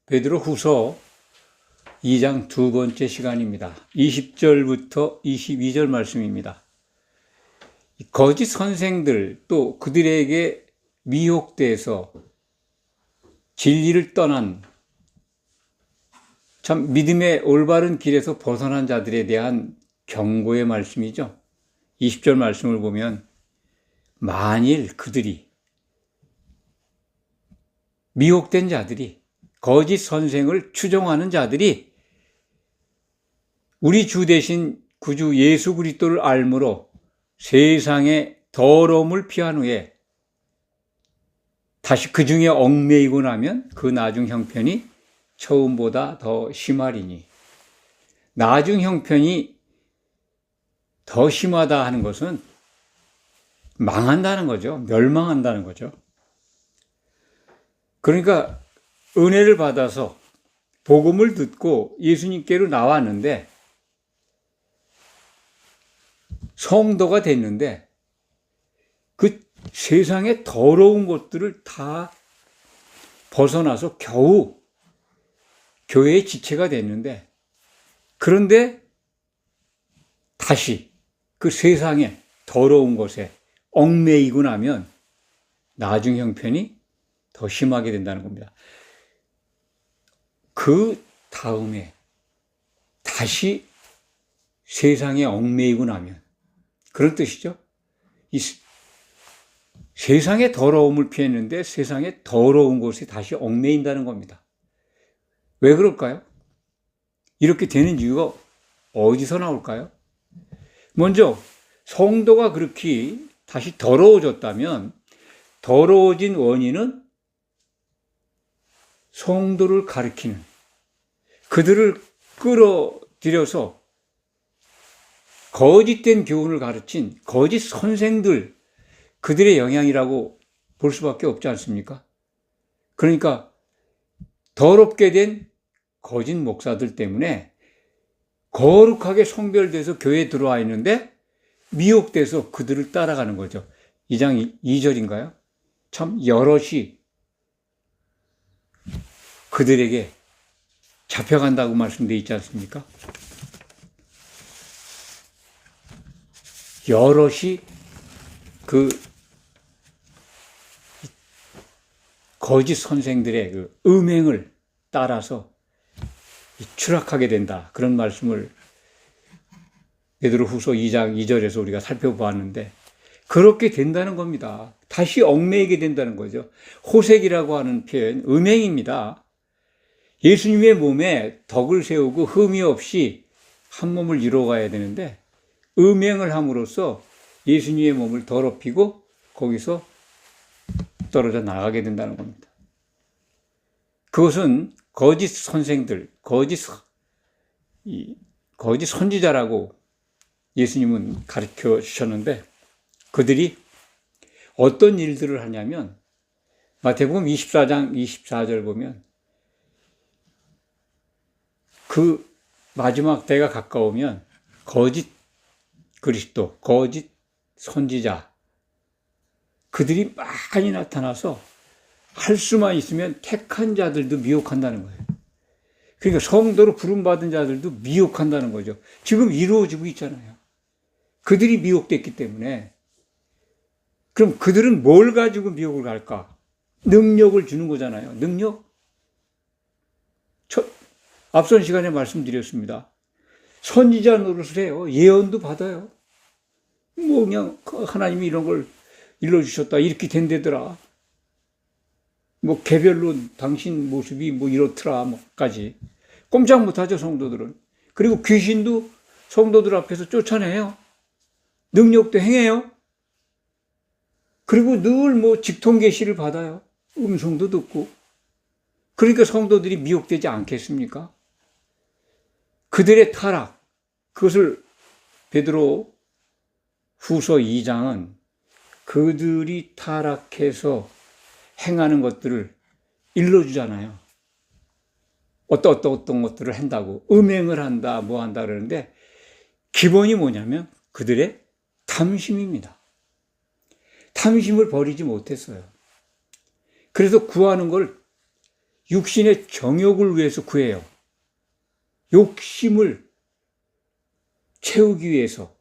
베드로 후서 2장 두 번째 시간입니다. 20절부터 22절 말씀입니다. 거짓 선생들 또 그들에게 미혹돼서 진리를 떠난 참 믿음의 올바른 길에서 벗어난 자들에 대한 경고의 말씀이죠. 20절 말씀을 보면 만일 그들이 미혹된 자들이 거짓 선생을 추종하는 자들이 우리 주 대신 구주 예수 그리스도를 알므로 세상의 더러움을 피한 후에 다시 그 중에 얽매이고 나면 그 나중 형편이 처음보다 더 심하리니, 나중 형편이 더 심하다 하는 것은 망한다는 거죠. 멸망한다는 거죠. 그러니까 은혜를 받아서 복음을 듣고 예수님께로 나왔는데 성도가 됐는데 그 세상의 더러운 것들을 다 벗어나서 겨우 교회의 지체가 됐는데, 그런데 다시 그 세상의 더러운 것에 얽매이고 나면 나중 형편이 더 심하게 된다는 겁니다. 그 다음에 다시 세상에 얽매이고 나면, 그런 뜻이죠. 이 세상의 더러움을 피했는데 세상의 더러운 곳에 다시 얽매인다는 겁니다. 왜 그럴까요? 이렇게 되는 이유가 어디서 나올까요? 먼저 성도가 그렇게 다시 더러워졌다면 더러워진 원인은 성도를 가리키는, 그들을 끌어들여서 거짓된 교훈을 가르친 거짓 선생들, 그들의 영향이라고 볼 수밖에 없지 않습니까? 그러니까 더럽게 된 거짓 목사들 때문에 거룩하게 성별돼서 교회에 들어와 있는데 미혹돼서 그들을 따라가는 거죠. 2장 2절인가요? 참 여럿이 그들에게 잡혀간다고 말씀되어 있지 않습니까? 여럿이 그 거짓 선생들의 그 음행을 따라서 추락하게 된다, 그런 말씀을 베드로 후서 2장 2절에서 우리가 살펴보았는데, 그렇게 된다는 겁니다. 다시 얽매이게 된다는 거죠. 호색이라고 하는 표현, 음행입니다. 예수님의 몸에 덕을 세우고 흠이 없이 한 몸을 이루어가야 되는데 음행을 함으로써 예수님의 몸을 더럽히고 거기서 떨어져 나가게 된다는 겁니다. 그것은 거짓 선생들, 거짓 선지자라고 예수님은 가르쳐 주셨는데, 그들이 어떤 일들을 하냐면 마태복음 24장 24절 보면 그 마지막 때가 가까우면 거짓 그리스도, 거짓 선지자, 그들이 많이 나타나서 할 수만 있으면 택한 자들도 미혹한다는 거예요. 그러니까 성도로 부름받은 자들도 미혹한다는 거죠. 지금 이루어지고 있잖아요. 그들이 미혹됐기 때문에. 그럼 그들은 뭘 가지고 미혹을 갈까? 능력을 주는 거잖아요. 능력? 앞선 시간에 말씀드렸습니다. 선지자 노릇을 해요. 예언도 받아요. 뭐 그냥 하나님이 이런 걸 일러주셨다, 이렇게 된대더라, 뭐 개별로 당신 모습이 뭐 이렇더라 뭐까지 꼼짝 못하죠, 성도들은. 그리고 귀신도 성도들 앞에서 쫓아내요. 능력도 행해요. 그리고 늘 뭐 직통 계시를 받아요. 음성도 듣고. 그러니까 성도들이 미혹되지 않겠습니까? 그들의 타락, 그것을 베드로 후서 2장은 그들이 타락해서 행하는 것들을 일러주잖아요. 어떤 것들을 한다고, 음행을 한다, 뭐 한다 그러는데 기본이 뭐냐면 그들의 탐심입니다. 탐심을 버리지 못했어요. 그래서 구하는 걸 육신의 정욕을 위해서 구해요. 욕심을 채우기 위해서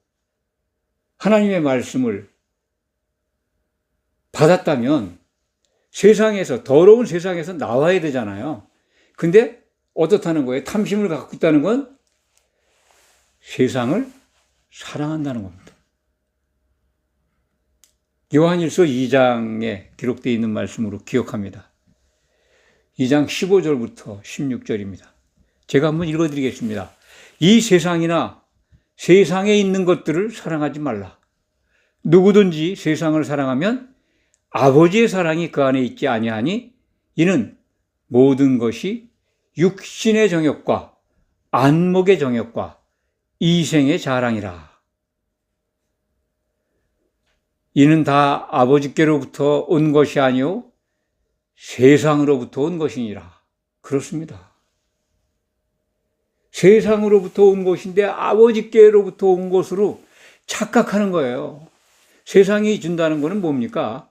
하나님의 말씀을 받았다면 세상에서, 더러운 세상에서 나와야 되잖아요. 근데 어떻다는 거예요? 탐심을 갖고 있다는 건 세상을 사랑한다는 겁니다. 요한일서 2장에 기록되어 있는 말씀으로 기억합니다. 2장 15절부터 16절입니다. 제가 한번 읽어드리겠습니다. 이 세상이나 세상에 있는 것들을 사랑하지 말라. 누구든지 세상을 사랑하면 아버지의 사랑이 그 안에 있지 아니하니 이는 모든 것이 육신의 정욕과 안목의 정욕과 이생의 자랑이라. 이는 다 아버지께로부터 온 것이 아니요 세상으로부터 온 것이니라. 그렇습니다. 세상으로부터 온 것인데 아버지께로부터 온 것으로 착각하는 거예요. 세상이 준다는 것은 뭡니까?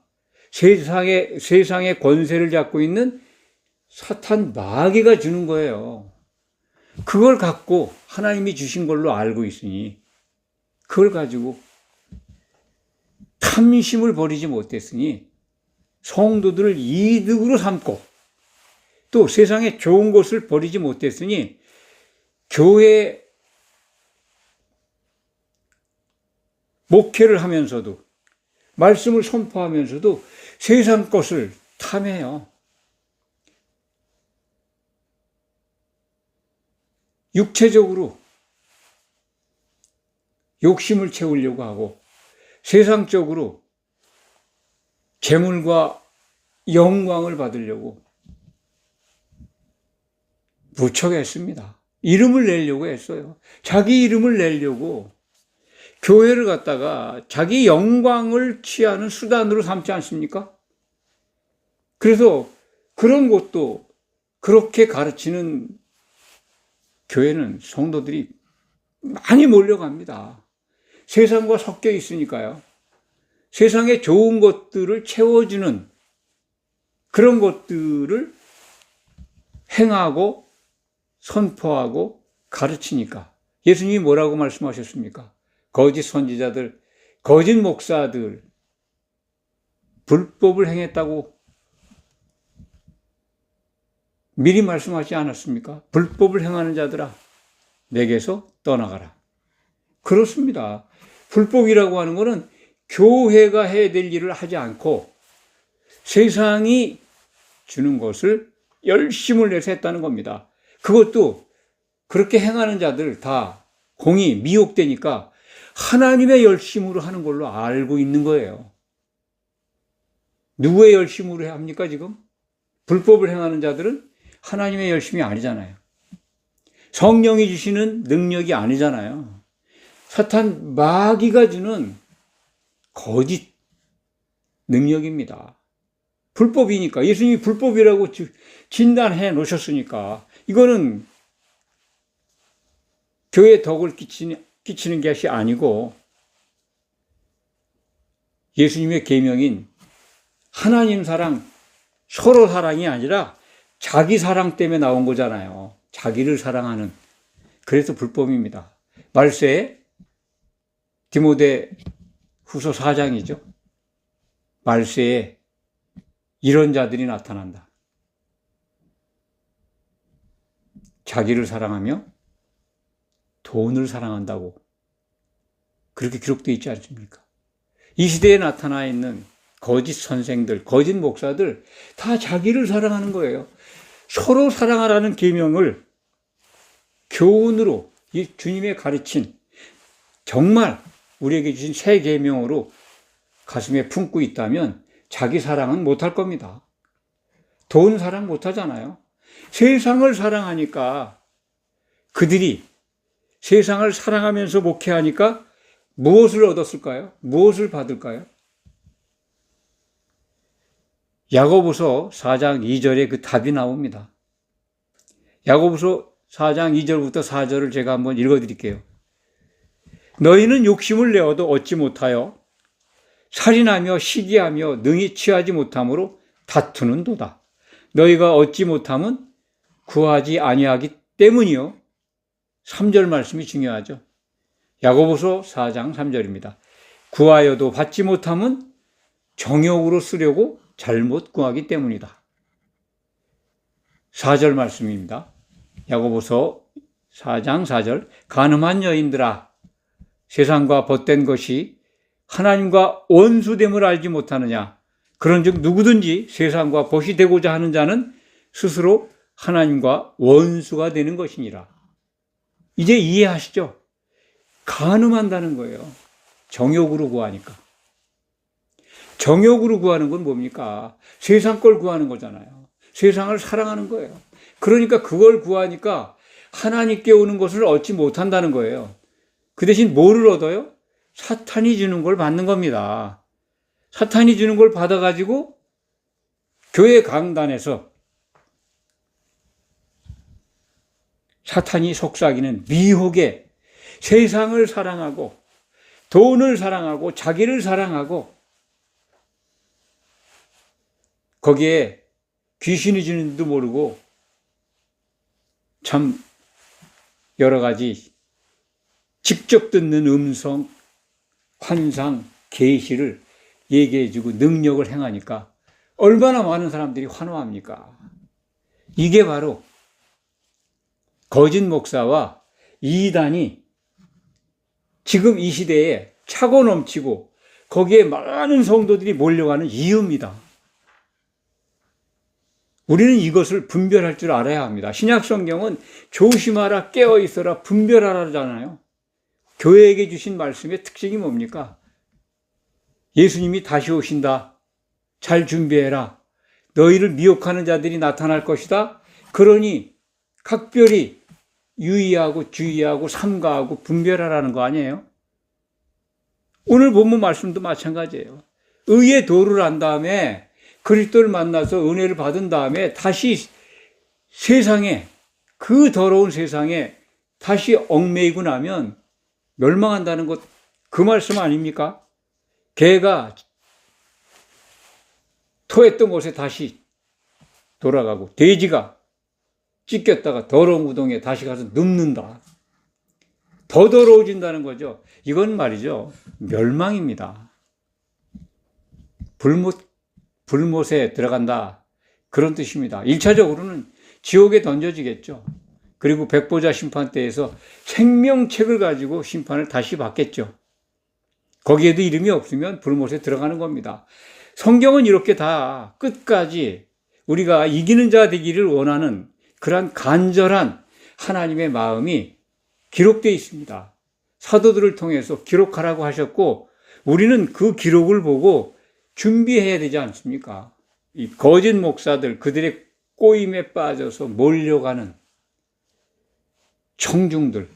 세상의 권세를 잡고 있는 사탄 마귀가 주는 거예요. 그걸 갖고 하나님이 주신 걸로 알고 있으니 그걸 가지고 탐심을 버리지 못했으니 성도들을 이득으로 삼고 또 세상에 좋은 것을 버리지 못했으니 교회 목회를 하면서도 말씀을 선포하면서도 세상 것을 탐해요. 육체적으로 욕심을 채우려고 하고 세상적으로 재물과 영광을 받으려고 무척 했습니다. 이름을 내려고 했어요. 자기 이름을 내려고 교회를 갖다가 자기 영광을 취하는 수단으로 삼지 않습니까? 그래서 그런 것도 그렇게 가르치는 교회는 성도들이 많이 몰려갑니다. 세상과 섞여 있으니까요. 세상에 좋은 것들을 채워주는 그런 것들을 행하고 선포하고 가르치니까. 예수님이 뭐라고 말씀하셨습니까? 거짓 선지자들, 거짓 목사들, 불법을 행했다고 미리 말씀하지 않았습니까? 불법을 행하는 자들아, 내게서 떠나가라. 그렇습니다. 불법이라고 하는 것은 교회가 해야 될 일을 하지 않고 세상이 주는 것을 열심을 내서 했다는 겁니다. 그것도 그렇게 행하는 자들 다 공이 미혹되니까 하나님의 열심으로 하는 걸로 알고 있는 거예요. 누구의 열심으로 합니까, 지금? 불법을 행하는 자들은 하나님의 열심이 아니잖아요. 성령이 주시는 능력이 아니잖아요. 사탄 마귀가 주는 거짓 능력입니다. 불법이니까. 예수님이 불법이라고 진단해 놓으셨으니까 이거는 교회에 덕을 끼치는 것이 아니고 예수님의 계명인 하나님 사랑, 서로 사랑이 아니라 자기 사랑 때문에 나온 거잖아요. 자기를 사랑하는. 그래서 불법입니다. 말세에 디모데 후서 4장이죠. 말세에 이런 자들이 나타난다. 자기를 사랑하며 돈을 사랑한다고 그렇게 기록되어 있지 않습니까? 이 시대에 나타나 있는 거짓 선생들, 거짓 목사들 다 자기를 사랑하는 거예요. 서로 사랑하라는 계명을 교훈으로 이 주님의 가르친 정말 우리에게 주신 새 계명으로 가슴에 품고 있다면 자기 사랑은 못할 겁니다. 돈 사랑 못하잖아요. 세상을 사랑하니까 그들이 세상을 사랑하면서 목회하니까 무엇을 얻었을까요? 무엇을 받을까요? 야고보서 4장 2절에 그 답이 나옵니다. 야고보서 4장 2절부터 4절을 제가 한번 읽어드릴게요. 너희는 욕심을 내어도 얻지 못하여 살인하며 시기하며 능히 취하지 못함으로 다투는도다. 너희가 얻지 못함은 구하지 아니하기 때문이요. 3절 말씀이 중요하죠. 야고보서 4장 3절입니다. 구하여도 받지 못함은 정욕으로 쓰려고 잘못 구하기 때문이다. 4절 말씀입니다. 야고보서 4장 4절. 간음한 여인들아, 세상과 벗된 것이 하나님과 원수됨을 알지 못하느냐. 그런즉 누구든지 세상과 벗이 되고자 하는 자는 스스로 하나님과 원수가 되는 것이니라. 이제 이해하시죠? 간음한다는 거예요. 정욕으로 구하니까. 정욕으로 구하는 건 뭡니까? 세상 걸 구하는 거잖아요. 세상을 사랑하는 거예요. 그러니까 그걸 구하니까 하나님께 오는 것을 얻지 못한다는 거예요. 그 대신 뭐를 얻어요? 사탄이 주는 걸 받는 겁니다. 사탄이 주는 걸 받아가지고 교회 강단에서 사탄이 속삭이는 미혹에 세상을 사랑하고 돈을 사랑하고 자기를 사랑하고 거기에 귀신이 주는 줄도 모르고 참 여러 가지 직접 듣는 음성, 환상, 계시를 얘기해주고 능력을 행하니까 얼마나 많은 사람들이 환호합니까? 이게 바로 거짓 목사와 이단이 지금 이 시대에 차고 넘치고 거기에 많은 성도들이 몰려가는 이유입니다. 우리는 이것을 분별할 줄 알아야 합니다. 신약 성경은 조심하라, 깨어 있어라, 분별하라잖아요. 교회에게 주신 말씀의 특징이 뭡니까? 예수님이 다시 오신다. 잘 준비해라. 너희를 미혹하는 자들이 나타날 것이다. 그러니 각별히 유의하고 주의하고 삼가하고 분별하라는 거 아니에요? 오늘 본문 말씀도 마찬가지예요. 의의 도를 안 다음에 그리스도를 만나서 은혜를 받은 다음에 다시 세상에, 그 더러운 세상에 다시 얽매이고 나면 멸망한다는 것, 그 말씀 아닙니까? 개가 토했던 곳에 다시 돌아가고 돼지가 찢겼다가 더러운 우동에 다시 가서 눕는다. 더 더러워진다는 거죠. 이건 말이죠. 멸망입니다. 불못에 들어간다. 그런 뜻입니다. 1차적으로는 지옥에 던져지겠죠. 그리고 백보자 심판대에서 생명책을 가지고 심판을 다시 받겠죠. 거기에도 이름이 없으면 불못에 들어가는 겁니다. 성경은 이렇게 다 끝까지 우리가 이기는 자 되기를 원하는 그러한 간절한 하나님의 마음이 기록되어 있습니다. 사도들을 통해서 기록하라고 하셨고 우리는 그 기록을 보고 준비해야 되지 않습니까? 이 거짓 목사들, 그들의 꼬임에 빠져서 몰려가는 청중들,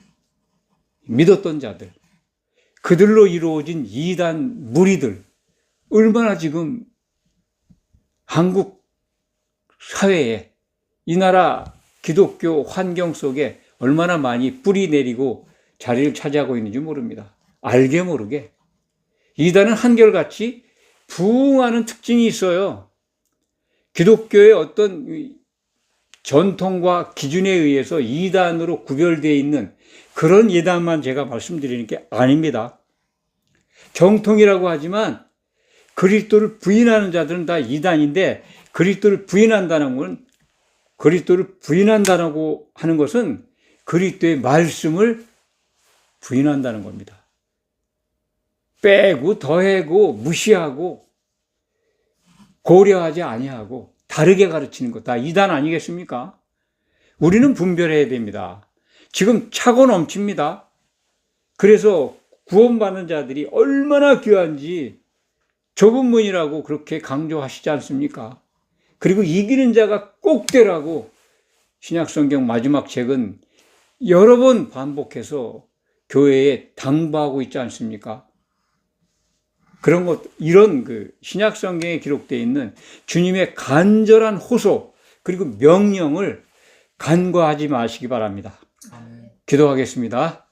믿었던 자들, 그들로 이루어진 이단 무리들, 얼마나 지금 한국 사회에 이 나라 기독교 환경 속에 얼마나 많이 뿌리 내리고 자리를 차지하고 있는지 모릅니다. 알게 모르게. 이단은 한결같이 부흥하는 특징이 있어요. 기독교의 어떤 전통과 기준에 의해서 이단으로 구별되어 있는 그런 이단만 제가 말씀드리는 게 아닙니다. 정통이라고 하지만 그리스도를 부인하는 자들은 다 이단인데 그리스도를 부인한다고 하는 것은 그리스도의 말씀을 부인한다는 겁니다. 빼고 더하고 무시하고 고려하지 아니하고 다르게 가르치는 것 다 이단 아니겠습니까? 우리는 분별해야 됩니다. 지금 차고 넘칩니다. 그래서 구원받는 자들이 얼마나 귀한지 좁은 문이라고 그렇게 강조하시지 않습니까? 그리고 이기는 자가 꼭 되라고 신약성경 마지막 책은 여러 번 반복해서 교회에 당부하고 있지 않습니까? 그런 것, 이런 신약성경에 기록되어 있는 주님의 간절한 호소, 그리고 명령을 간과하지 마시기 바랍니다. 기도하겠습니다.